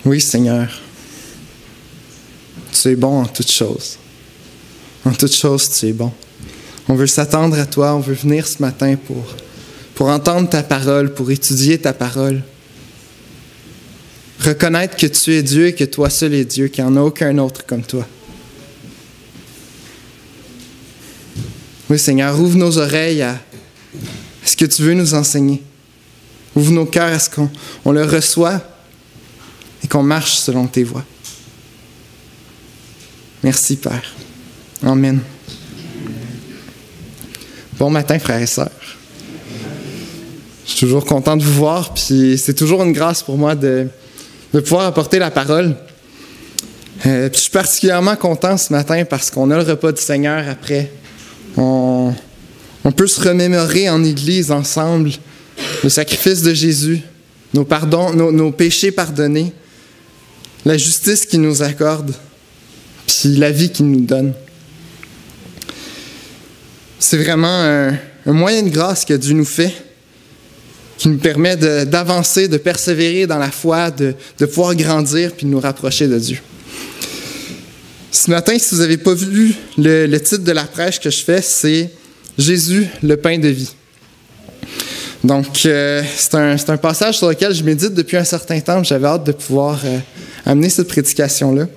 Oui, Seigneur, tu es bon en toutes choses. En toutes choses, tu es bon. On veut s'attendre à toi, on veut venir ce matin pour entendre ta parole, pour étudier ta parole. Reconnaître que tu es Dieu et que toi seul es Dieu, qu'il n'y en a aucun autre comme toi. Oui, Seigneur, ouvre nos oreilles à ce que tu veux nous enseigner. Ouvre nos cœurs à ce qu'on le reçoit et qu'on marche selon tes voies. Merci, Père. Amen. Bon matin, frères et sœurs. Je suis toujours content de vous voir, puis c'est toujours une grâce pour moi de pouvoir apporter la parole. Puis je suis particulièrement content ce matin parce qu'on a le repas du Seigneur après. On peut se remémorer en Église ensemble le sacrifice de Jésus, nos péchés pardonnés, la justice qu'il nous accorde, puis la vie qu'il nous donne. C'est vraiment un moyen de grâce que Dieu nous fait, qui nous permet d'avancer, de persévérer dans la foi, de pouvoir grandir puis de nous rapprocher de Dieu. Ce matin, si vous n'avez pas vu le titre de la prêche que je fais, c'est « Jésus, le pain de vie ». Donc, c'est un passage sur lequel je médite depuis un certain temps. J'avais hâte de pouvoir amener cette prédication-là.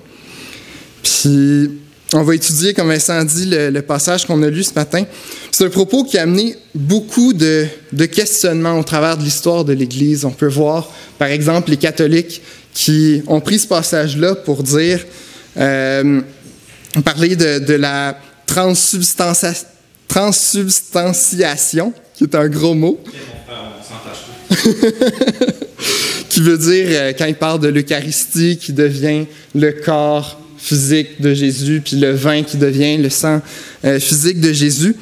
Puis, on va étudier, comme Vincent a dit, le passage qu'on a lu ce matin. C'est un propos qui a amené beaucoup de questionnements au travers de l'histoire de l'Église. On peut voir, par exemple, les catholiques qui ont pris ce passage-là pour dire, parler de la transsubstantiation, qui est un gros mot. Qui veut dire, quand il parle de l'Eucharistie, qui devient le corps physique de Jésus, puis le vin qui devient le sang physique de Jésus.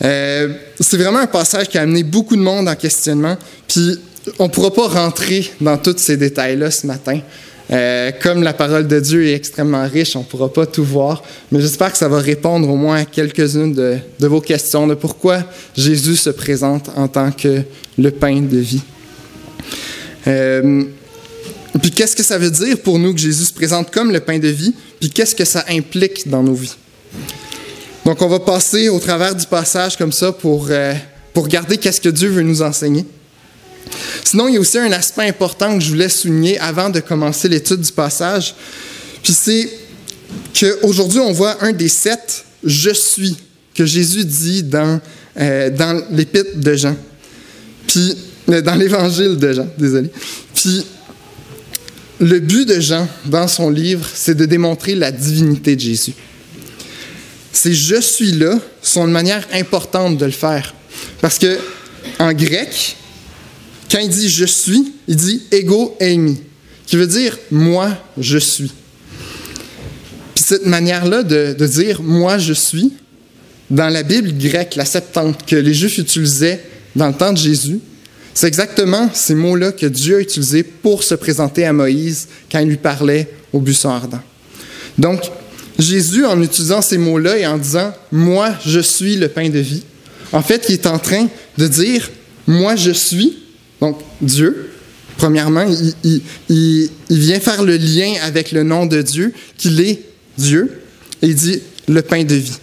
C'est vraiment un passage qui a amené beaucoup de monde en questionnement, puis on ne pourra pas rentrer dans tous ces détails-là ce matin. Comme la parole de Dieu est extrêmement riche, on ne pourra pas tout voir, mais j'espère que ça va répondre au moins à quelques-unes de vos questions, de pourquoi Jésus se présente en tant que le pain de vie. Puis qu'est-ce que ça veut dire pour nous que Jésus se présente comme le pain de vie, puis qu'est-ce que ça implique dans nos vies? Donc on va passer au travers du passage comme ça pour regarder qu'est-ce que Dieu veut nous enseigner. Sinon, il y a aussi un aspect important que je voulais souligner avant de commencer l'étude du passage, puis c'est qu'aujourd'hui on voit un des 7 « Je suis » que Jésus dit dans l'épître de Jean, puis dans l'évangile de Jean, désolé. Puis le but de Jean, dans son livre, c'est de démontrer la divinité de Jésus. Ces « je suis » là sont une manière importante de le faire. Parce que en grec, quand il dit « je suis », il dit « ego eimi », qui veut dire « moi, je suis ». Puis cette manière-là de dire « moi, je suis », dans la Bible grecque, la Septante, que les Juifs utilisaient dans le temps de Jésus, c'est exactement ces mots-là que Dieu a utilisés pour se présenter à Moïse quand il lui parlait au buisson ardent. Donc, Jésus, en utilisant ces mots-là et en disant « moi, je suis le pain de vie », en fait, il est en train de dire « moi, je suis », donc Dieu, premièrement, il vient faire le lien avec le nom de Dieu, qu'il est Dieu, et il dit « le pain de vie ».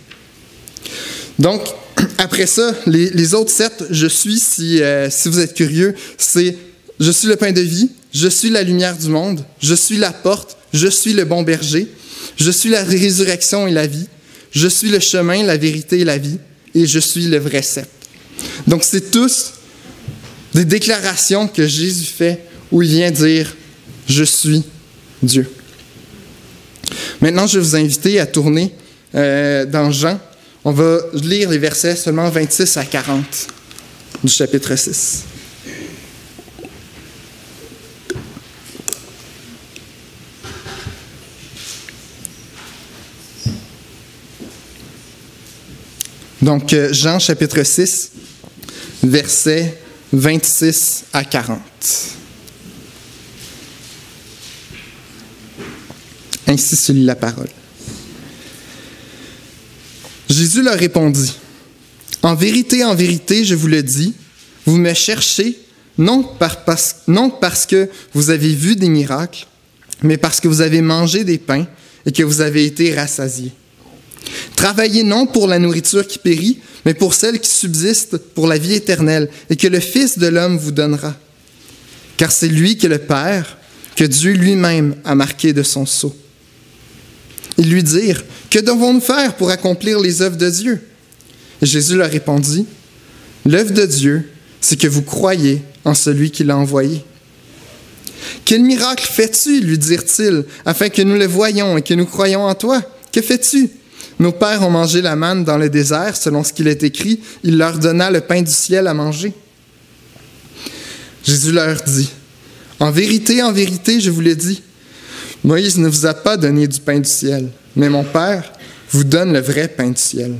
Donc, après ça, les autres 7, je suis, si vous êtes curieux, c'est « je suis le pain de vie »,« je suis la lumière du monde »,« je suis la porte »,« je suis le bon berger »,« je suis la résurrection et la vie »,« je suis le chemin, la vérité et la vie », et « je suis le vrai cep ». Donc, c'est tous des déclarations que Jésus fait où il vient dire « je suis Dieu ». Maintenant, je vais vous inviter à tourner dans Jean. On va lire les versets seulement 26 à 40 du chapitre 6. Donc, Jean chapitre 6, versets 26 à 40. Ainsi se lit la parole. Jésus leur répondit, « En vérité, je vous le dis, vous me cherchez non parce que vous avez vu des miracles, mais parce que vous avez mangé des pains et que vous avez été rassasiés. Travaillez non pour la nourriture qui périt, mais pour celle qui subsiste pour la vie éternelle, et que le Fils de l'homme vous donnera. Car c'est lui que le Père, que Dieu lui-même a marqué de son sceau. Ils lui dirent, « Que devons-nous faire pour accomplir les œuvres de Dieu? » Et Jésus leur répondit, « L'œuvre de Dieu, c'est que vous croyez en celui qui l'a envoyé. » « Quel miracle fais-tu, lui dirent-ils, afin que nous le voyions et que nous croyions en toi? Que fais-tu? Nos pères ont mangé la manne dans le désert, selon ce qu'il est écrit, il leur donna le pain du ciel à manger. » Jésus leur dit, « En vérité, je vous le dis, Moïse ne vous a pas donné du pain du ciel, mais mon Père vous donne le vrai pain du ciel.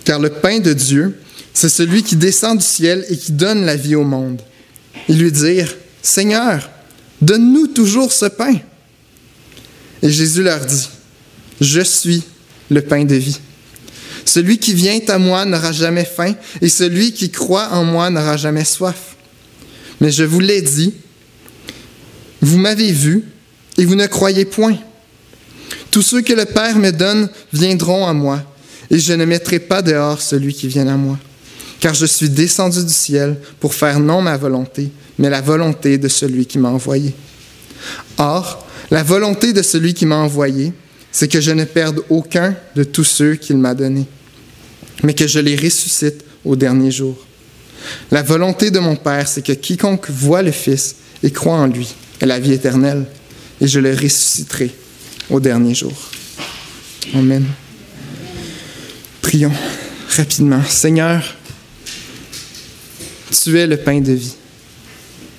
Car le pain de Dieu, c'est celui qui descend du ciel et qui donne la vie au monde. » Ils lui dirent, « Seigneur, donne-nous toujours ce pain. » Et Jésus leur dit, « Je suis le pain de vie. Celui qui vient à moi n'aura jamais faim, et celui qui croit en moi n'aura jamais soif. Mais je vous l'ai dit, vous m'avez vu, et vous ne croyez point. Tous ceux que le Père me donne viendront à moi, et je ne mettrai pas dehors celui qui vient à moi. Car je suis descendu du ciel pour faire non ma volonté, mais la volonté de celui qui m'a envoyé. Or, la volonté de celui qui m'a envoyé, c'est que je ne perde aucun de tous ceux qu'il m'a donnés, mais que je les ressuscite au dernier jour. La volonté de mon Père, c'est que quiconque voit le Fils et croit en lui ait la vie éternelle, et je le ressusciterai au dernier jour. Amen. Prions rapidement. Seigneur, tu es le pain de vie.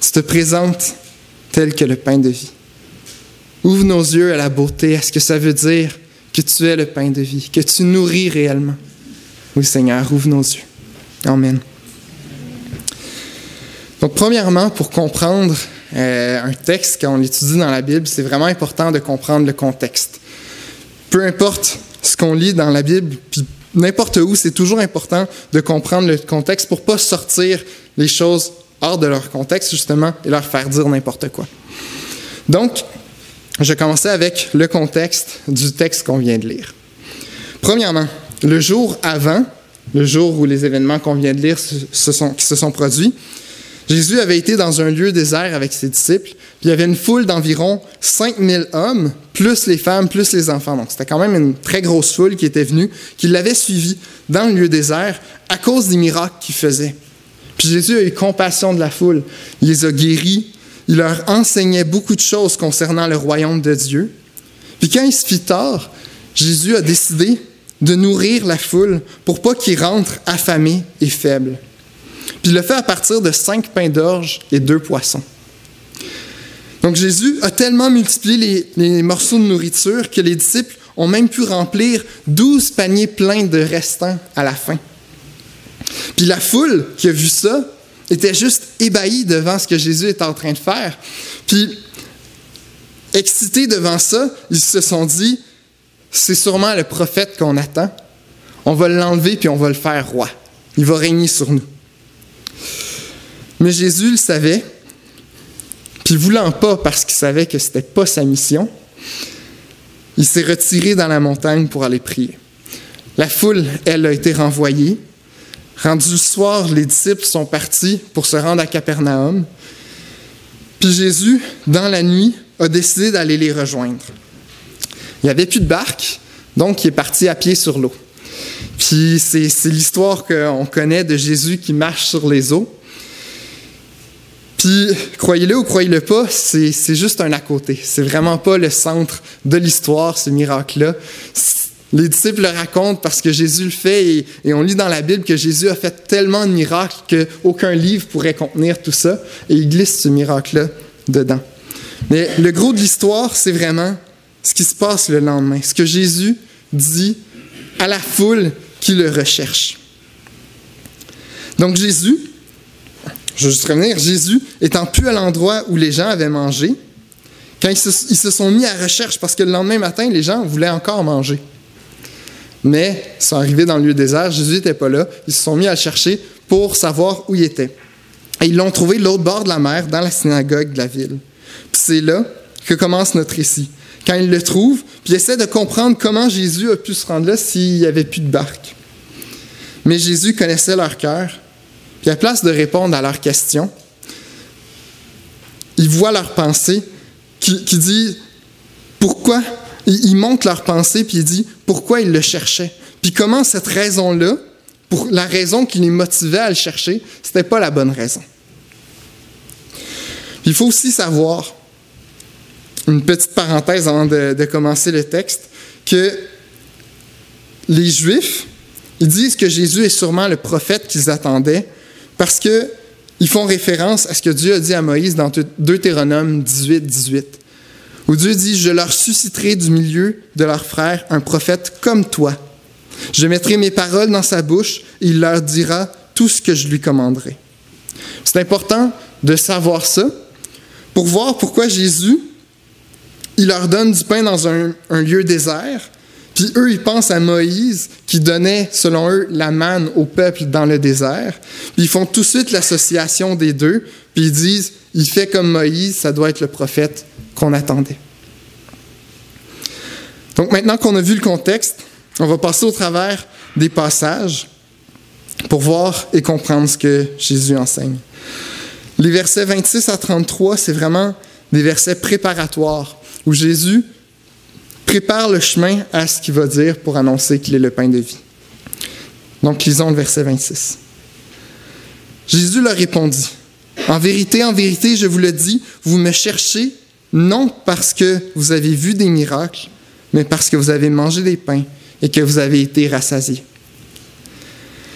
Tu te présentes tel que le pain de vie. Ouvre nos yeux à la beauté, à ce que ça veut dire que tu es le pain de vie, que tu nourris réellement. Oui, Seigneur, ouvre nos yeux. Amen. Donc, premièrement, pour comprendre un texte, quand on l'étudie dans la Bible, c'est vraiment important de comprendre le contexte. Peu importe ce qu'on lit dans la Bible, puis n'importe où, c'est toujours important de comprendre le contexte pour ne pas sortir les choses hors de leur contexte, justement, et leur faire dire n'importe quoi. Donc, je vais commencer avec le contexte du texte qu'on vient de lire. Premièrement, le jour avant, le jour où les événements qu'on vient de lire qui se sont produits, Jésus avait été dans un lieu désert avec ses disciples, puis il y avait une foule d'environ 5000 hommes, plus les femmes, plus les enfants. Donc, c'était quand même une très grosse foule qui était venue, qui l'avait suivi dans le lieu désert à cause des miracles qu'il faisait. Puis Jésus a eu compassion de la foule. Il les a guéris. Il leur enseignait beaucoup de choses concernant le royaume de Dieu. Puis quand il se fit tard, Jésus a décidé de nourrir la foule pour pas qu'ils rentrent affamés et faibles. Puis il le fait à partir de 5 pains d'orge et 2 poissons. Donc Jésus a tellement multiplié les morceaux de nourriture que les disciples ont même pu remplir 12 paniers pleins de restants à la fin. Puis la foule qui a vu ça était juste ébahie devant ce que Jésus était en train de faire. Puis, excités devant ça, ils se sont dit, c'est sûrement le prophète qu'on attend. On va l'enlever puis on va le faire roi. Il va régner sur nous. Mais Jésus le savait, puis voulant pas parce qu'il savait que c'était pas sa mission, il s'est retiré dans la montagne pour aller prier. La foule, elle, a été renvoyée. Rendu le soir, les disciples sont partis pour se rendre à Capernaum. Puis Jésus, dans la nuit, a décidé d'aller les rejoindre. Il n'y avait plus de barque, donc il est parti à pied sur l'eau. Puis c'est l'histoire qu'on connaît de Jésus qui marche sur les eaux. Puis, croyez-le ou croyez-le pas, c'est juste un à côté. C'est vraiment pas le centre de l'histoire, ce miracle-là. Les disciples le racontent parce que Jésus le fait et on lit dans la Bible que Jésus a fait tellement de miracles qu'aucun livre pourrait contenir tout ça et il glisse ce miracle-là dedans. Mais le gros de l'histoire, c'est vraiment ce qui se passe le lendemain, ce que Jésus dit à la foule qui le recherche. Donc Jésus, je veux juste revenir, Jésus étant plus à l'endroit où les gens avaient mangé, quand ils se sont mis à la recherche parce que le lendemain matin, les gens voulaient encore manger. Mais ils sont arrivés dans le lieu désert, Jésus n'était pas là, ils se sont mis à le chercher pour savoir où il était. Et ils l'ont trouvé de l'autre bord de la mer, dans la synagogue de la ville. Puis c'est là que commence notre récit. Quand ils le trouvent, puis ils essaient de comprendre comment Jésus a pu se rendre là s'il n'y avait plus de barque. Mais Jésus connaissait leur cœur, puis à place de répondre à leurs questions, il voit leur pensée, qui dit pourquoi, il montre leur pensée, puis il dit pourquoi ils le cherchaient. Puis comment cette raison-là, pour la raison qui les motivait à le chercher, c'était pas la bonne raison. Puis il faut aussi savoir, une petite parenthèse avant de commencer le texte, que les Juifs, ils disent que Jésus est sûrement le prophète qu'ils attendaient parce qu'ils font référence à ce que Dieu a dit à Moïse dans Deutéronome 18, où Dieu dit « Je leur susciterai du milieu de leurs frères un prophète comme toi. Je mettrai mes paroles dans sa bouche et il leur dira tout ce que je lui commanderai. » C'est important de savoir ça pour voir pourquoi Jésus, il leur donne du pain dans un lieu désert, puis eux, ils pensent à Moïse qui donnait, selon eux, la manne au peuple dans le désert. Puis ils font tout de suite l'association des deux, puis ils disent, il fait comme Moïse, ça doit être le prophète qu'on attendait. Donc maintenant qu'on a vu le contexte, on va passer au travers des passages pour voir et comprendre ce que Jésus enseigne. Les versets 26 à 33, c'est vraiment des versets préparatoires où Jésus prépare le chemin à ce qu'il va dire pour annoncer qu'il est le pain de vie. Donc, lisons le verset 26. Jésus leur répondit, « En vérité, je vous le dis, vous me cherchez non parce que vous avez vu des miracles, mais parce que vous avez mangé des pains et que vous avez été rassasiés. »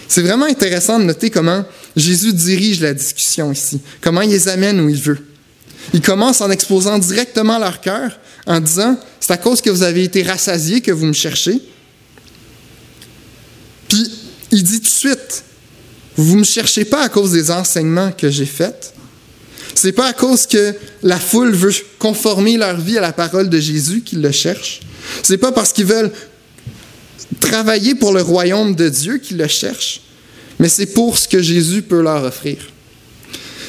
C'est vraiment intéressant de noter comment Jésus dirige la discussion ici, comment il les amène où il veut. Il commence en exposant directement leur cœur, en disant « C'est à cause que vous avez été rassasiés que vous me cherchez. » Puis, il dit tout de suite « Vous ne me cherchez pas à cause des enseignements que j'ai faits. C'est pas à cause que la foule veut conformer leur vie à la parole de Jésus qu'ils le cherchent. C'est pas parce qu'ils veulent travailler pour le royaume de Dieu qu'ils le cherchent, mais c'est pour ce que Jésus peut leur offrir. »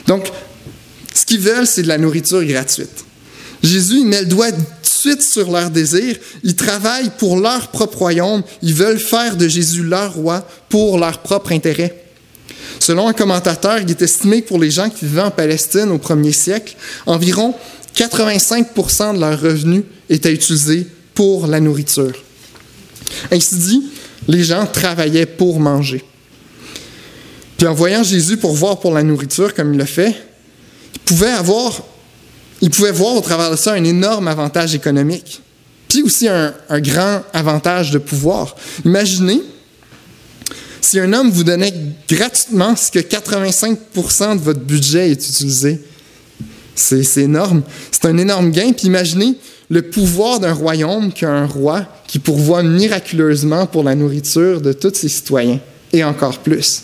Donc, ce qu'ils veulent, c'est de la nourriture gratuite. Jésus, il met le doigt tout de suite sur leur désir. Ils travaillent pour leur propre royaume. Ils veulent faire de Jésus leur roi pour leur propre intérêt. Selon un commentateur, il est estimé que pour les gens qui vivaient en Palestine au 1er siècle, environ 85% de leurs revenus étaient utilisés pour la nourriture. Ainsi dit, les gens travaillaient pour manger. Puis en voyant Jésus pourvoir pour la nourriture comme il le fait, il pouvait voir au travers de ça un énorme avantage économique, puis aussi un grand avantage de pouvoir. Imaginez si un homme vous donnait gratuitement ce que 85% de votre budget est utilisé. C'est énorme. C'est un énorme gain. Puis imaginez le pouvoir d'un royaume qu'un roi qui pourvoit miraculeusement pour la nourriture de tous ses citoyens, et encore plus.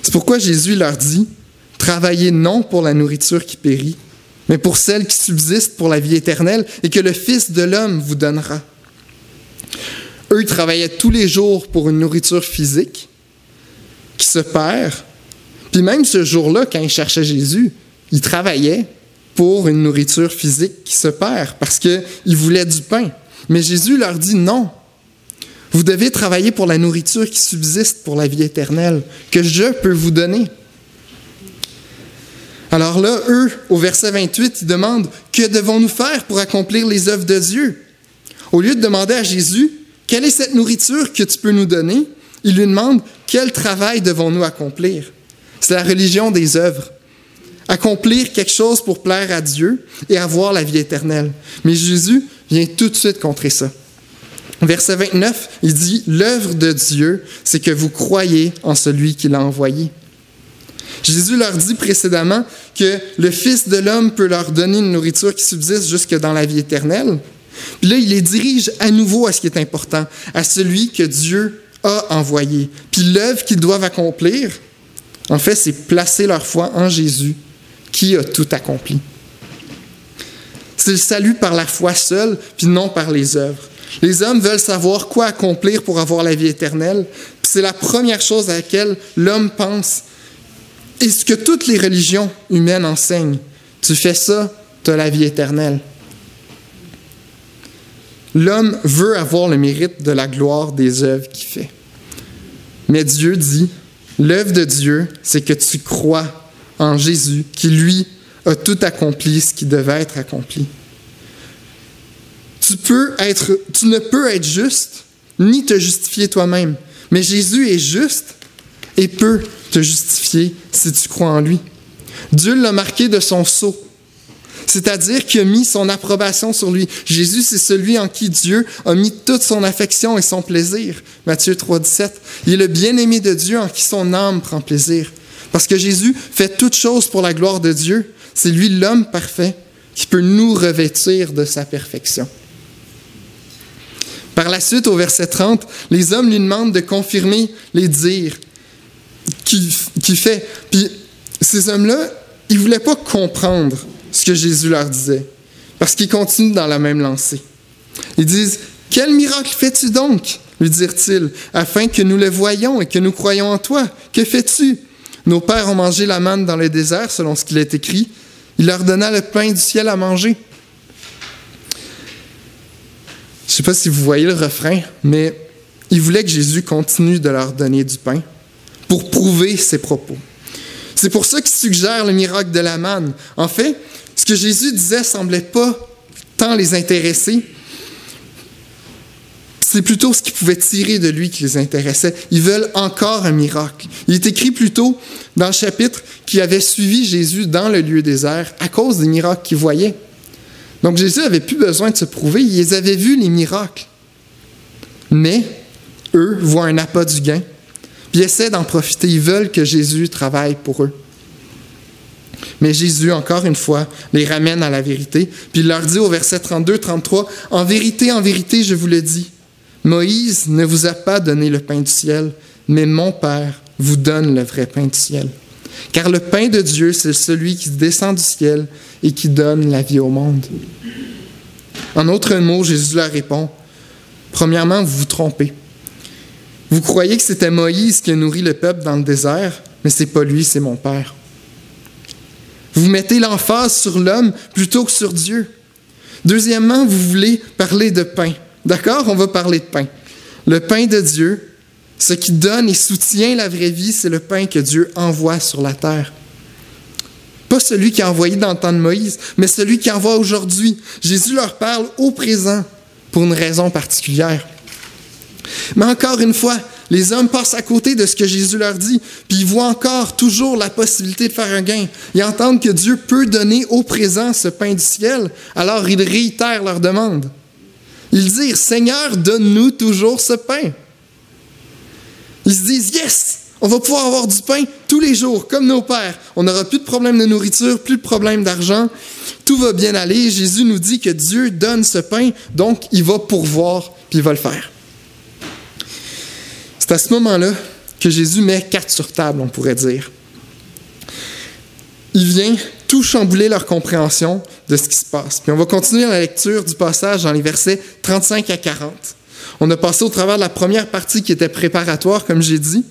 C'est pourquoi Jésus leur dit « Travaillez non pour la nourriture qui périt, mais pour celle qui subsiste pour la vie éternelle et que le Fils de l'homme vous donnera. » Eux, ils travaillaient tous les jours pour une nourriture physique qui se perd. Puis même ce jour-là, quand ils cherchaient Jésus, ils travaillaient pour une nourriture physique qui se perd parce qu'ils voulaient du pain. Mais Jésus leur dit non. Vous devez travailler pour la nourriture qui subsiste pour la vie éternelle, que je peux vous donner. Alors là, eux, au verset 28, ils demandent « Que devons-nous faire pour accomplir les œuvres de Dieu? » Au lieu de demander à Jésus « Quelle est cette nourriture que tu peux nous donner? » ils lui demandent « Quel travail devons-nous accomplir? » C'est la religion des œuvres. Accomplir quelque chose pour plaire à Dieu et avoir la vie éternelle. Mais Jésus vient tout de suite contrer ça. Verset 29, il dit « L'œuvre de Dieu, c'est que vous croyez en celui qui l'a envoyé. » Jésus leur dit précédemment que le Fils de l'homme peut leur donner une nourriture qui subsiste jusque dans la vie éternelle. Puis là, il les dirige à nouveau à ce qui est important, à celui que Dieu a envoyé. Puis l'œuvre qu'ils doivent accomplir, en fait, c'est placer leur foi en Jésus, qui a tout accompli. C'est le salut par la foi seule, puis non par les œuvres. Les hommes veulent savoir quoi accomplir pour avoir la vie éternelle, puis c'est la première chose à laquelle l'homme pense. Et ce que toutes les religions humaines enseignent, tu fais ça, tu as la vie éternelle. L'homme veut avoir le mérite de la gloire des œuvres qu'il fait. Mais Dieu dit, l'œuvre de Dieu, c'est que tu crois en Jésus, qui lui a tout accompli ce qui devait être accompli. Tu ne peux être juste, ni te justifier toi-même. Mais Jésus est juste et peut te justifier si tu crois en lui. Dieu l'a marqué de son sceau, c'est-à-dire qu'il a mis son approbation sur lui. Jésus, c'est celui en qui Dieu a mis toute son affection et son plaisir. Matthieu 3,17. Il est le bien-aimé de Dieu en qui son âme prend plaisir. Parce que Jésus fait toutes choses pour la gloire de Dieu. C'est lui l'homme parfait qui peut nous revêtir de sa perfection. Par la suite, au verset 30, les hommes lui demandent de confirmer les dires qu'il fait. Puis ces hommes-là, ils ne voulaient pas comprendre ce que Jésus leur disait, parce qu'ils continuent dans la même lancée. Ils disent, « Quel miracle fais-tu donc, lui dirent-ils, afin que nous le voyions et que nous croyions en toi? Que fais-tu? Nos pères ont mangé la manne dans le désert, selon ce qu'il est écrit. Il leur donna le pain du ciel à manger. » Je ne sais pas si vous voyez le refrain, mais ils voulaient que Jésus continue de leur donner du pain pour prouver ses propos. C'est pour ça qu'il suggère le miracle de la manne. En fait, ce que Jésus disait ne semblait pas tant les intéresser. C'est plutôt ce qu'ils pouvaient tirer de lui qui les intéressait. Ils veulent encore un miracle. Il est écrit plutôt dans le chapitre qui avait suivi Jésus dans le lieu désert à cause des miracles qu'ils voyaient. Donc Jésus n'avait plus besoin de se prouver. Ils avaient vu les miracles. Mais eux voient un appât du gain. Puis ils essaient d'en profiter. Ils veulent que Jésus travaille pour eux. Mais Jésus, encore une fois, les ramène à la vérité. Puis il leur dit au verset 32-33, « En vérité, je vous le dis, Moïse ne vous a pas donné le pain du ciel, mais mon Père vous donne le vrai pain du ciel. Car le pain de Dieu, c'est celui qui descend du ciel et qui donne la vie au monde. » En autres mots, Jésus leur répond, « Premièrement, vous vous trompez. Vous croyez que c'était Moïse qui a nourri le peuple dans le désert, mais ce n'est pas lui, c'est mon Père. Vous mettez l'emphase sur l'homme plutôt que sur Dieu. Deuxièmement, vous voulez parler de pain. D'accord? On va parler de pain. Le pain de Dieu, ce qui donne et soutient la vraie vie, c'est le pain que Dieu envoie sur la terre. Pas celui qui a envoyé dans le temps de Moïse, mais celui qui envoie aujourd'hui. Jésus leur parle au présent pour une raison particulière. Mais encore une fois, les hommes passent à côté de ce que Jésus leur dit, puis ils voient encore toujours la possibilité de faire un gain. Ils entendent que Dieu peut donner au présent ce pain du ciel, alors ils réitèrent leur demande. Ils disent, « Seigneur, donne-nous toujours ce pain. » Ils se disent, « Yes, on va pouvoir avoir du pain tous les jours, comme nos pères. On n'aura plus de problème de nourriture, plus de problème d'argent. Tout va bien aller. » Jésus nous dit que Dieu donne ce pain, donc il va pourvoir, puis il va le faire. C'est à ce moment-là que Jésus met carte sur table, on pourrait dire. Il vient tout chambouler leur compréhension de ce qui se passe. Puis on va continuer la lecture du passage dans les versets 35 à 40. On a passé au travers de la première partie qui était préparatoire, comme j'ai dit.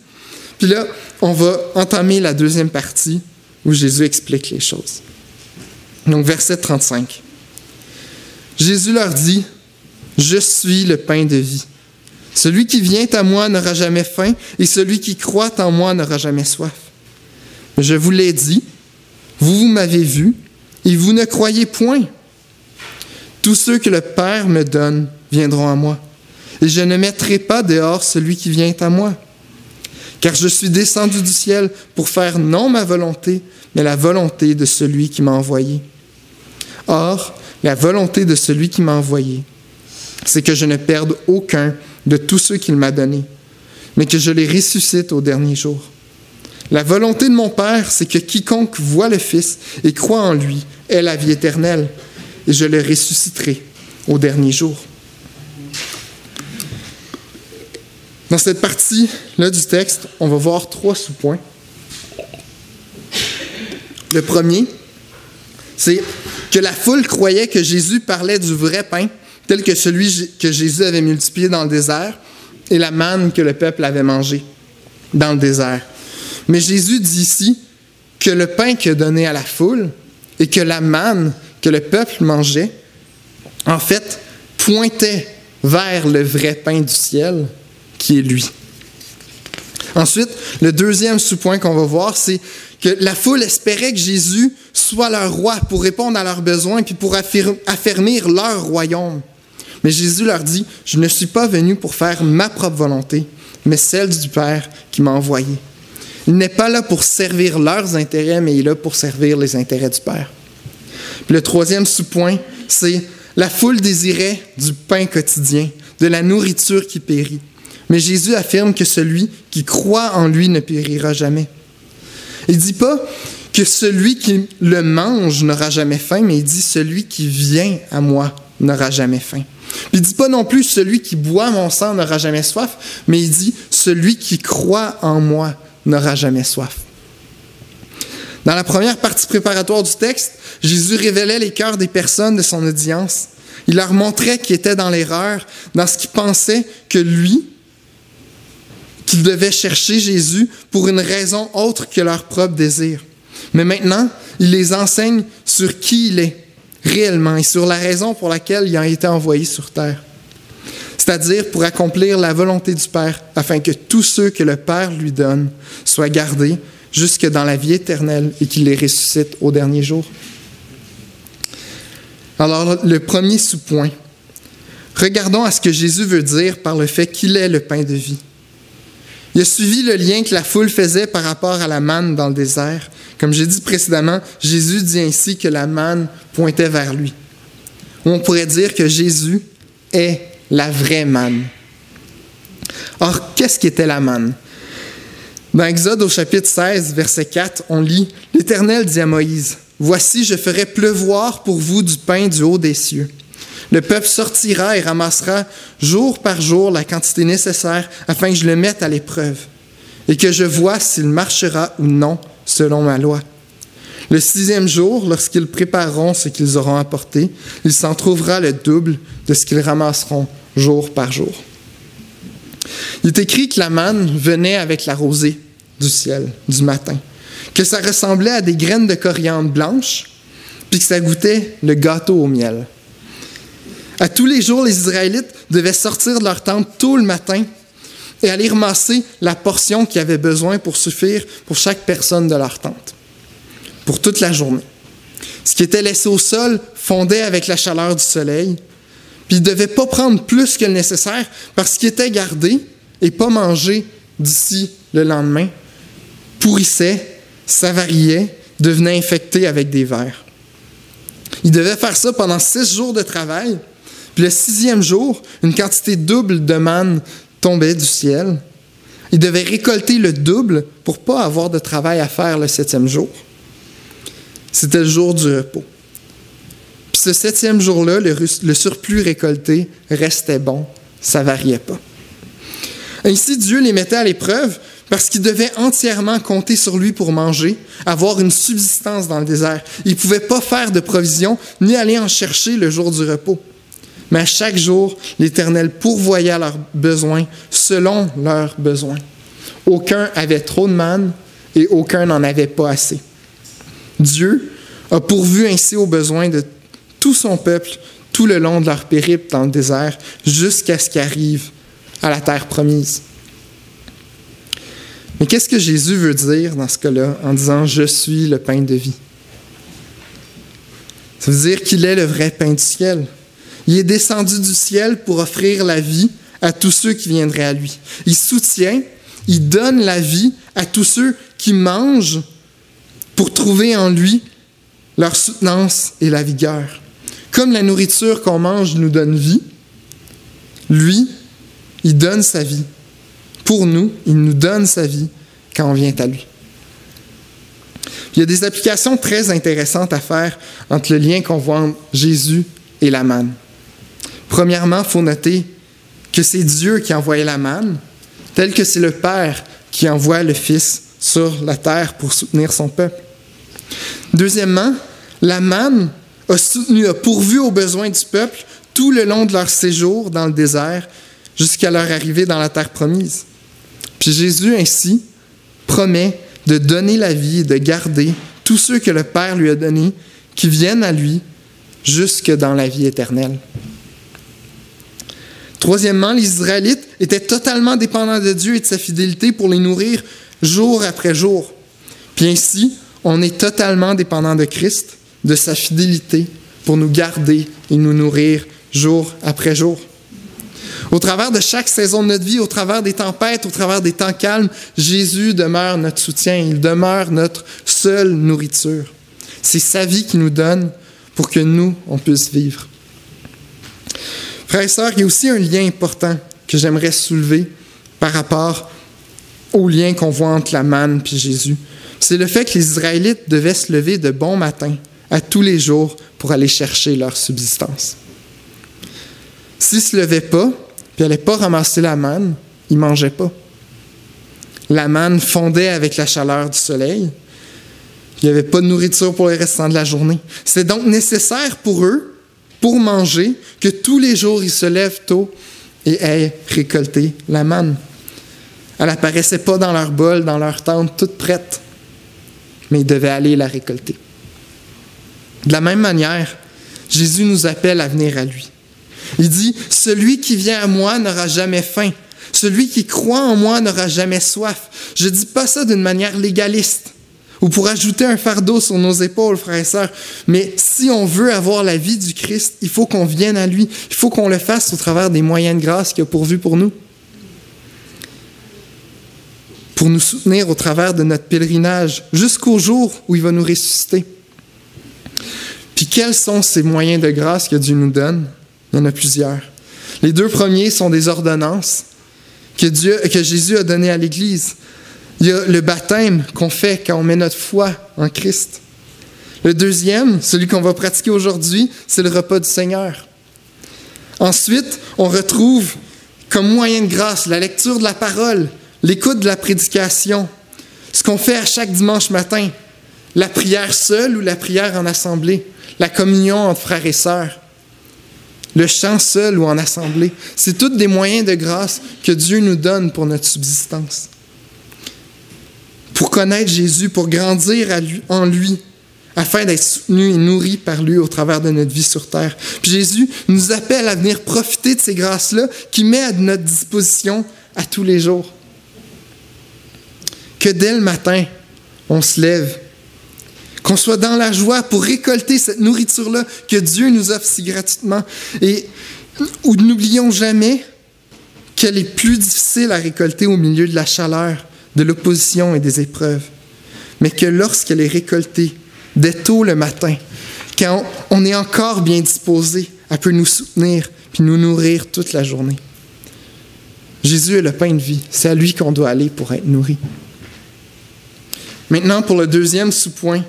Puis là, on va entamer la deuxième partie où Jésus explique les choses. Donc, verset 35. Jésus leur dit, « Je suis le pain de vie. Celui qui vient à moi n'aura jamais faim, et celui qui croit en moi n'aura jamais soif. Mais je vous l'ai dit, vous m'avez vu, et vous ne croyez point. Tous ceux que le Père me donne viendront à moi, et je ne mettrai pas dehors celui qui vient à moi. Car je suis descendu du ciel pour faire non ma volonté, mais la volonté de celui qui m'a envoyé. Or, la volonté de celui qui m'a envoyé, c'est que je ne perde aucun de tous ceux qu'il m'a donnés, mais que je les ressuscite au dernier jour. La volonté de mon Père, c'est que quiconque voit le Fils et croit en lui ait la vie éternelle, et je le ressusciterai au dernier jour. » Dans cette partie-là du texte, on va voir 3 sous-points. Le premier, c'est que la foule croyait que Jésus parlait du vrai pain, tel que celui que Jésus avait multiplié dans le désert, et la manne que le peuple avait mangée dans le désert. Mais Jésus dit ici que le pain qu'il a donné à la foule et que la manne que le peuple mangeait, en fait, pointait vers le vrai pain du ciel, qui est lui. Ensuite, le deuxième sous-point qu'on va voir, c'est que la foule espérait que Jésus soit leur roi pour répondre à leurs besoins puis pour affermir leur royaume. Mais Jésus leur dit, « Je ne suis pas venu pour faire ma propre volonté, mais celle du Père qui m'a envoyé. » Il n'est pas là pour servir leurs intérêts, mais il est là pour servir les intérêts du Père. Puis le troisième sous-point, c'est la foule désirait du pain quotidien, de la nourriture qui périt. Mais Jésus affirme que celui qui croit en lui ne périra jamais. Il ne dit pas que celui qui le mange n'aura jamais faim, mais il dit celui qui vient à moi n'aura jamais faim. Puis il ne dit pas non plus celui qui boit mon sang n'aura jamais soif, mais il dit celui qui croit en moi n'aura jamais soif. Dans la première partie préparatoire du texte, Jésus révélait les cœurs des personnes de son audience. Il leur montrait qu'ils étaient dans l'erreur, dans ce qu'ils pensaient que lui, qu'ils devaient chercher Jésus pour une raison autre que leur propre désir. Mais maintenant, il les enseigne sur qui il est réellement et sur la raison pour laquelle il a été envoyé sur terre. C'est-à-dire pour accomplir la volonté du Père, afin que tous ceux que le Père lui donne soient gardés jusque dans la vie éternelle et qu'il les ressuscite au dernier jour. Alors, le premier sous-point. Regardons à ce que Jésus veut dire par le fait qu'il est le pain de vie. Il a suivi le lien que la foule faisait par rapport à la manne dans le désert. Comme j'ai dit précédemment, Jésus dit ainsi que la manne pointait vers lui. Ou on pourrait dire que Jésus est la vraie manne. Or, qu'est-ce qu'était la manne? Dans Exode au chapitre 16, verset 4, on lit « L'Éternel dit à Moïse, « Voici, je ferai pleuvoir pour vous du pain du haut des cieux. Le peuple sortira et ramassera jour par jour la quantité nécessaire afin que je le mette à l'épreuve et que je vois s'il marchera ou non selon ma loi. Le 6e jour, lorsqu'ils prépareront ce qu'ils auront apporté, il s'en trouvera le double de ce qu'ils ramasseront jour par jour. » Il est écrit que la manne venait avec la rosée du ciel, du matin, que ça ressemblait à des graines de coriandre blanches, puis que ça goûtait le gâteau au miel. À tous les jours, les Israélites devaient sortir de leur tente tôt le matin et aller ramasser la portion qu'ils avaient besoin pour suffire pour chaque personne de leur tente, pour toute la journée. Ce qui était laissé au sol fondait avec la chaleur du soleil, puis ils ne devaient pas prendre plus que le nécessaire parce qu'il était gardé et pas mangé d'ici le lendemain, pourrissait, s'avariait, devenait infecté avec des vers. Ils devaient faire ça pendant 6 jours de travail. Puis le 6e jour, une quantité double de manne tombait du ciel. Ils devaient récolter le double pour ne pas avoir de travail à faire le 7e jour. C'était le jour du repos. Puis ce 7e jour-là, le surplus récolté restait bon, ça ne variait pas. Ainsi, Dieu les mettait à l'épreuve parce qu'ils devaient entièrement compter sur lui pour manger, avoir une subsistance dans le désert. Ils ne pouvaient pas faire de provisions ni aller en chercher le jour du repos. Mais à chaque jour, l'Éternel pourvoyait à leurs besoins selon leurs besoins. Aucun avait trop de manne et aucun n'en avait pas assez. Dieu a pourvu ainsi aux besoins de tout son peuple tout le long de leur périple dans le désert jusqu'à ce qu'ils arrivent à la terre promise. Mais qu'est-ce que Jésus veut dire dans ce cas-là en disant « Je suis le pain de vie » ? Ça veut dire qu'il est le vrai pain du ciel. Il est descendu du ciel pour offrir la vie à tous ceux qui viendraient à lui. Il soutient, il donne la vie à tous ceux qui mangent pour trouver en lui leur soutenance et la vigueur. Comme la nourriture qu'on mange nous donne vie, lui, il donne sa vie. Pour nous, il nous donne sa vie quand on vient à lui. Il y a des applications très intéressantes à faire entre le lien qu'on voit entre Jésus et la manne. Premièrement, il faut noter que c'est Dieu qui envoyait la manne, tel que c'est le Père qui envoie le Fils sur la terre pour soutenir son peuple. Deuxièmement, la manne a pourvu aux besoins du peuple tout le long de leur séjour dans le désert jusqu'à leur arrivée dans la terre promise. Puis Jésus, ainsi, promet de donner la vie et de garder tous ceux que le Père lui a donnés, qui viennent à lui jusque dans la vie éternelle. Troisièmement, les Israélites étaient totalement dépendants de Dieu et de sa fidélité pour les nourrir jour après jour. Puis ainsi, on est totalement dépendant de Christ, de sa fidélité pour nous garder et nous nourrir jour après jour. Au travers de chaque saison de notre vie, au travers des tempêtes, au travers des temps calmes, Jésus demeure notre soutien, il demeure notre seule nourriture. C'est sa vie qu'il nous donne pour que nous, on puisse vivre. Frères et sœurs, il y a aussi un lien important que j'aimerais soulever par rapport au lien qu'on voit entre la manne et Jésus. C'est le fait que les Israélites devaient se lever de bon matin à tous les jours pour aller chercher leur subsistance. S'ils ne se levaient pas, puis n'allaient pas ramasser la manne, ils ne mangeaient pas. La manne fondait avec la chaleur du soleil. Il n'y avait pas de nourriture pour le restant de la journée. C'est donc nécessaire pour eux, pour manger, que tous les jours ils se lèvent tôt et aillent récolter la manne. Elle n'apparaissait pas dans leur bol, dans leur tente, toute prête, mais ils devaient aller la récolter. De la même manière, Jésus nous appelle à venir à lui. Il dit, « Celui qui vient à moi n'aura jamais faim. Celui qui croit en moi n'aura jamais soif. » Je ne dis pas ça d'une manière légaliste ou pour ajouter un fardeau sur nos épaules, frères et sœurs. Mais si on veut avoir la vie du Christ, il faut qu'on vienne à lui. Il faut qu'on le fasse au travers des moyens de grâce qu'il a pourvus pour nous. Pour nous soutenir au travers de notre pèlerinage jusqu'au jour où il va nous ressusciter. Puis quels sont ces moyens de grâce que Dieu nous donne? Il y en a plusieurs. Les deux premiers sont des ordonnances que Jésus a données à l'Église. Il y a le baptême qu'on fait quand on met notre foi en Christ. Le deuxième, celui qu'on va pratiquer aujourd'hui, c'est le repas du Seigneur. Ensuite, on retrouve comme moyen de grâce la lecture de la parole, l'écoute de la prédication, ce qu'on fait à chaque dimanche matin, la prière seule ou la prière en assemblée, la communion entre frères et sœurs, le chant seul ou en assemblée. C'est tous des moyens de grâce que Dieu nous donne pour notre subsistance. Pour connaître Jésus, pour grandir en lui, afin d'être soutenu et nourri par lui au travers de notre vie sur terre. Puis Jésus nous appelle à venir profiter de ces grâces-là qu'il met à notre disposition à tous les jours. Que dès le matin, on se lève, qu'on soit dans la joie pour récolter cette nourriture-là que Dieu nous offre si gratuitement. Et où n'oublions jamais qu'elle est plus difficile à récolter au milieu de la chaleur, de l'opposition et des épreuves. Mais que lorsqu'elle est récoltée, dès tôt le matin, quand on est encore bien disposé, elle peut nous soutenir puis nous nourrir toute la journée. Jésus est le pain de vie. C'est à lui qu'on doit aller pour être nourri. Maintenant, pour le deuxième sous-point,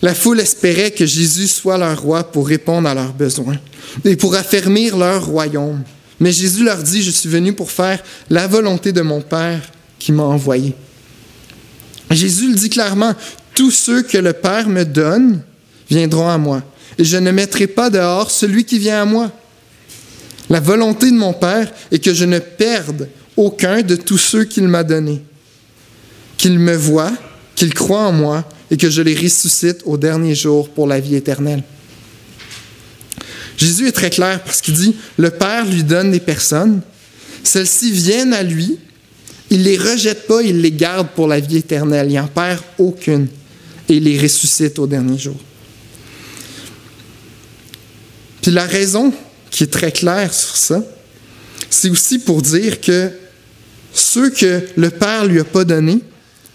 la foule espérait que Jésus soit leur roi pour répondre à leurs besoins et pour affermir leur royaume. Mais Jésus leur dit, « Je suis venu pour faire la volonté de mon Père qui m'a envoyé. » Jésus le dit clairement, « Tous ceux que le Père me donne viendront à moi, et je ne mettrai pas dehors celui qui vient à moi. La volonté de mon Père est que je ne perde aucun de tous ceux qu'il m'a donnés, qu'il me voie, qu'il croie en moi, et que je les ressuscite au dernier jour pour la vie éternelle. » Jésus est très clair parce qu'il dit, le Père lui donne des personnes, celles-ci viennent à lui, il ne les rejette pas, il les garde pour la vie éternelle, il n'en perd aucune, et il les ressuscite au dernier jour. Puis la raison qui est très claire sur ça, c'est aussi pour dire que ceux que le Père ne lui a pas donnés,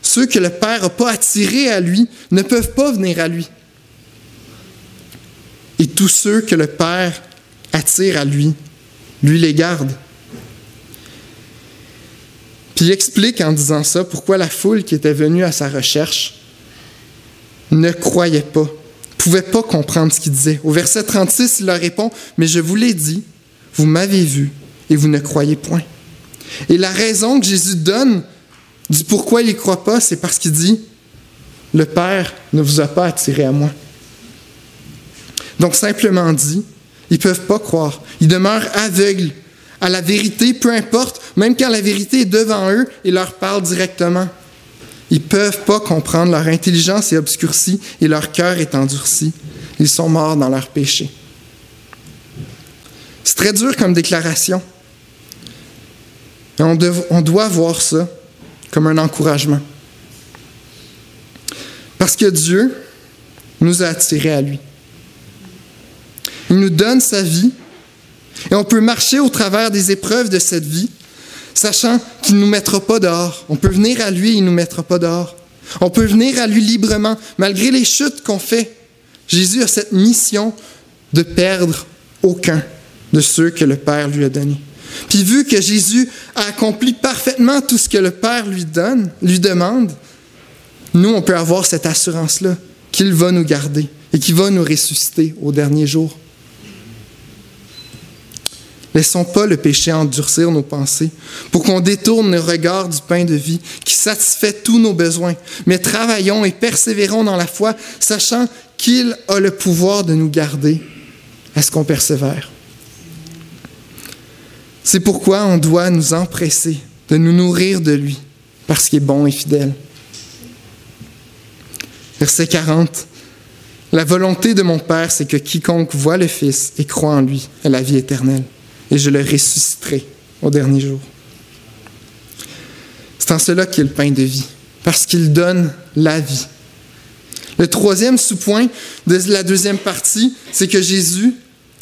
ceux que le Père n'a pas attirés à lui, ne peuvent pas venir à lui. Et tous ceux que le Père attire à lui les garde. Puis il explique en disant ça pourquoi la foule qui était venue à sa recherche ne croyait pas, ne pouvait pas comprendre ce qu'il disait. Au verset 36, il leur répond, « Mais je vous l'ai dit, vous m'avez vu et vous ne croyez point. » Et la raison que Jésus donne du pourquoi il n'y croit pas, c'est parce qu'il dit, « Le Père ne vous a pas attiré à moi. » Donc, simplement dit, ils ne peuvent pas croire. Ils demeurent aveugles à la vérité, peu importe, même quand la vérité est devant eux et leur parle directement. Ils ne peuvent pas comprendre, leur intelligence est obscurcie et leur cœur est endurci. Ils sont morts dans leurs péchés. C'est très dur comme déclaration. Et on doit voir ça comme un encouragement. Parce que Dieu nous a attirés à lui. Il nous donne sa vie et on peut marcher au travers des épreuves de cette vie, sachant qu'il ne nous mettra pas dehors. On peut venir à lui et il ne nous mettra pas dehors. On peut venir à lui librement, malgré les chutes qu'on fait. Jésus a cette mission de perdre aucun de ceux que le Père lui a donnés. Puis vu que Jésus a accompli parfaitement tout ce que le Père lui demande, nous, on peut avoir cette assurance-là qu'il va nous garder et qu'il va nous ressusciter au dernier jour. Laissons pas le péché endurcir nos pensées pour qu'on détourne le regard du pain de vie qui satisfait tous nos besoins, mais travaillons et persévérons dans la foi, sachant qu'il a le pouvoir de nous garder à ce qu'on persévère. C'est pourquoi on doit nous empresser de nous nourrir de lui, parce qu'il est bon et fidèle. Verset 40. La volonté de mon Père, c'est que quiconque voit le Fils et croit en lui ait la vie éternelle, et je le ressusciterai au dernier jour. C'est en cela qu'il est le pain de vie, parce qu'il donne la vie. Le troisième sous-point de la deuxième partie, c'est que Jésus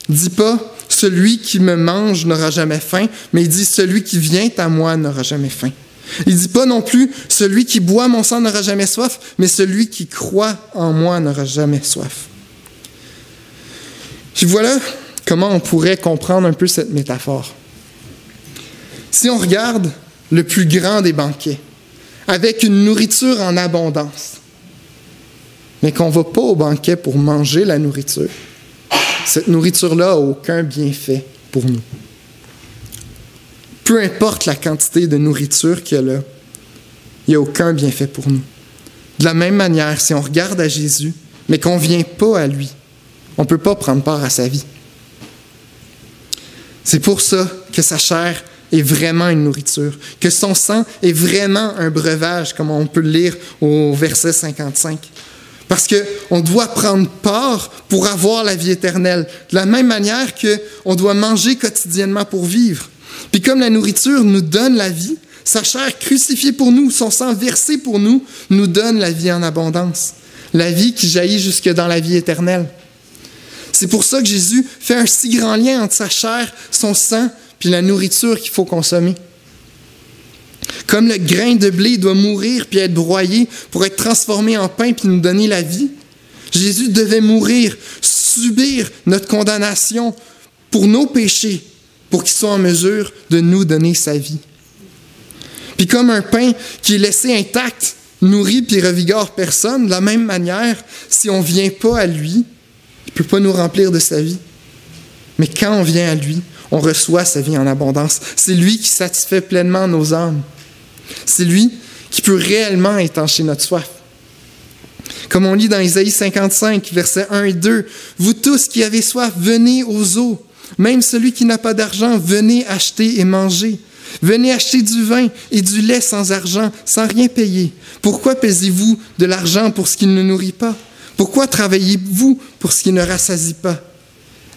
ne dit pas « celui qui me mange n'aura jamais faim », mais il dit « celui qui vient à moi n'aura jamais faim ». Il ne dit pas non plus « celui qui boit mon sang n'aura jamais soif », mais « celui qui croit en moi n'aura jamais soif ». Puis voilà comment on pourrait comprendre un peu cette métaphore. Si on regarde le plus grand des banquets, avec une nourriture en abondance, mais qu'on ne va pas au banquet pour manger la nourriture, cette nourriture-là n'a aucun bienfait pour nous. Peu importe la quantité de nourriture qu'il y a là, il n'y a aucun bienfait pour nous. De la même manière, si on regarde à Jésus, mais qu'on ne vient pas à lui, on ne peut pas prendre part à sa vie. C'est pour ça que sa chair est vraiment une nourriture, que son sang est vraiment un breuvage, comme on peut le lire au verset 55. Parce qu'on doit prendre part pour avoir la vie éternelle, de la même manière qu'on doit manger quotidiennement pour vivre. Puis comme la nourriture nous donne la vie, sa chair crucifiée pour nous, son sang versé pour nous, nous donne la vie en abondance, la vie qui jaillit jusque dans la vie éternelle. C'est pour ça que Jésus fait un si grand lien entre sa chair, son sang, puis la nourriture qu'il faut consommer. Comme le grain de blé doit mourir puis être broyé pour être transformé en pain puis nous donner la vie, Jésus devait mourir, subir notre condamnation pour nos péchés, pour qu'il soit en mesure de nous donner sa vie. Puis comme un pain qui est laissé intact, nourrit puis revigore personne, de la même manière, si on ne vient pas à lui, il ne peut pas nous remplir de sa vie. Mais quand on vient à lui, on reçoit sa vie en abondance. C'est lui qui satisfait pleinement nos âmes. C'est lui qui peut réellement étancher notre soif. Comme on lit dans Isaïe 55, versets 1 et 2, « Vous tous qui avez soif, venez aux eaux. Même celui qui n'a pas d'argent, venez acheter et manger. Venez acheter du vin et du lait sans argent, sans rien payer. Pourquoi pesez-vous de l'argent pour ce qui ne nourrit pas? Pourquoi travaillez-vous pour ce qui ne rassasie pas?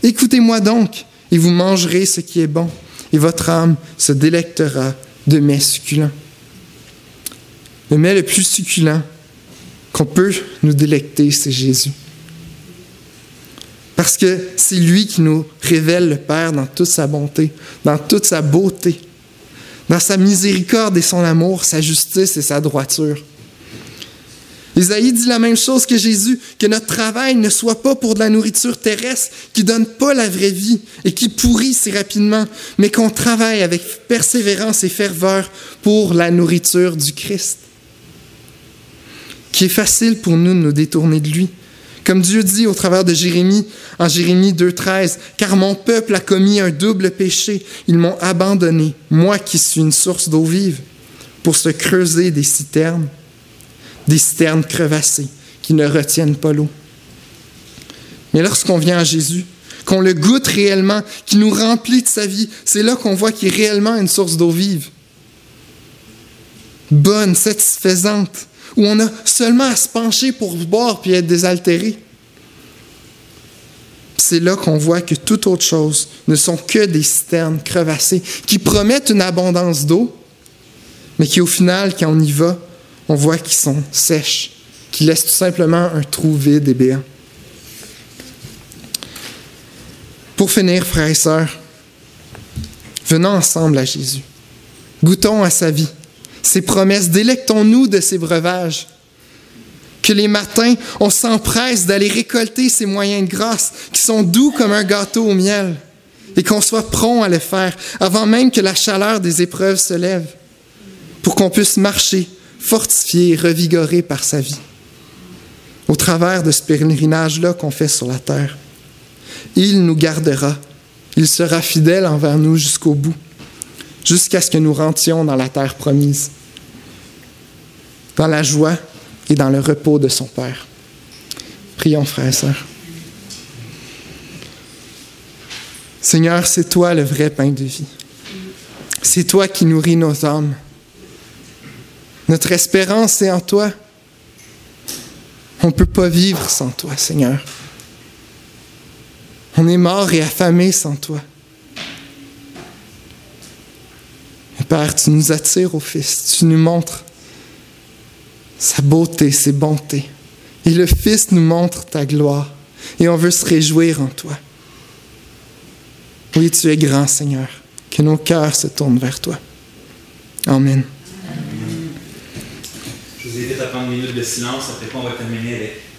Écoutez-moi donc, et vous mangerez ce qui est bon, et votre âme se délectera de mets succulents. » Le mets le plus succulent qu'on peut nous délecter, c'est Jésus. Parce que c'est lui qui nous révèle le Père dans toute sa bonté, dans toute sa beauté, dans sa miséricorde et son amour, sa justice et sa droiture. Isaïe dit la même chose que Jésus, que notre travail ne soit pas pour de la nourriture terrestre qui ne donne pas la vraie vie et qui pourrit si rapidement, mais qu'on travaille avec persévérance et ferveur pour la nourriture du Christ. Qui est facile pour nous de nous détourner de lui. Comme Dieu dit au travers de Jérémie, en Jérémie 2,13, « Car mon peuple a commis un double péché. Ils m'ont abandonné, moi qui suis une source d'eau vive, pour se creuser des citernes crevassées qui ne retiennent pas l'eau. » Mais lorsqu'on vient à Jésus, qu'on le goûte réellement, qu'il nous remplit de sa vie, c'est là qu'on voit qu'il est réellement une source d'eau vive. Bonne, satisfaisante, où on a seulement à se pencher pour boire puis être désaltéré. C'est là qu'on voit que toute autre chose ne sont que des citernes crevassées qui promettent une abondance d'eau, mais qui au final, quand on y va, on voit qu'ils sont sèches, qui laissent tout simplement un trou vide et béant. Pour finir, frères et sœurs, venons ensemble à Jésus. Goûtons à sa vie, ses promesses, délectons-nous de ses breuvages. Que les matins, on s'empresse d'aller récolter ces moyens de grâce qui sont doux comme un gâteau au miel et qu'on soit prompt à le faire avant même que la chaleur des épreuves se lève pour qu'on puisse marcher, fortifié et revigoré par sa vie au travers de ce pèlerinage-là qu'on fait sur la terre. Il nous gardera. Il sera fidèle envers nous jusqu'au bout, jusqu'à ce que nous rentrions dans la terre promise, dans la joie et dans le repos de son Père. Prions, frères et sœurs. Seigneur, c'est toi le vrai pain de vie. C'est toi qui nourris nos âmes. Notre espérance est en toi. On ne peut pas vivre sans toi, Seigneur. On est mort et affamé sans toi. Mais Père, tu nous attires au Fils. Tu nous montres sa beauté, ses bontés. Et le Fils nous montre ta gloire. Et on veut se réjouir en toi. Oui, tu es grand, Seigneur. Que nos cœurs se tournent vers toi. Amen. Je vous invite à prendre une minute de silence. Après quoi, on va terminer avec